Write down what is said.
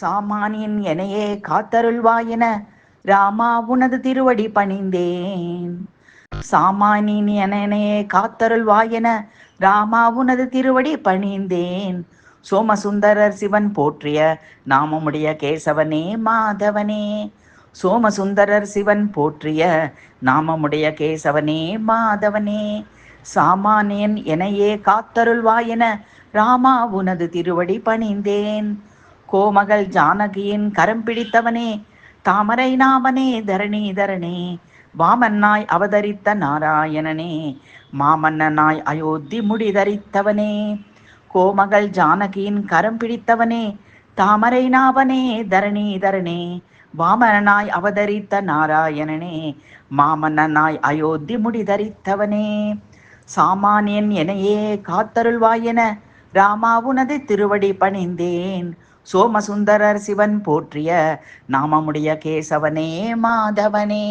சாமானியன் எனையே காத்தருள்வாயென ராமா உனது திருவடி பணிந்தேன். சாமானியன் எனையே காத்தருள்வாயென ராமா உனது திருவடி பணிந்தேன். சோமசுந்தரர் சிவன் போற்றிய நாமமுடைய கேசவனே மாதவனே. சோமசுந்தரர் சிவன் போற்றிய நாமமுடைய கேசவனே மாதவனே. சாமானியன் எனையே காத்தருள்வாயென ராமா உனது திருவடி பணிந்தேன். கோமகள் ஜானகியின் கரம் பிடித்தவனே தாமரை நாமனே தரணீதரனே. வாமன்னாய் அவதரித்த நாராயணனே மாமன்னனாய் அயோத்தி முடிதரித்தவனே. கோமகள் ஜானகியின் கரம் பிடித்தவனே தாமரை நாவனே தரணீதரனே. வாமனாய் அவதரித்த நாராயணனே மாமன்னனாய் அயோத்தி முடிதரித்தவனே. சாமானியன் எனையே காத்தருள்வாயென ராமா உனது திருவடி பணிந்தேன். சோமசுந்தரர் சிவன் போற்றிய நாமமுடைய கேசவனே மாதவனே.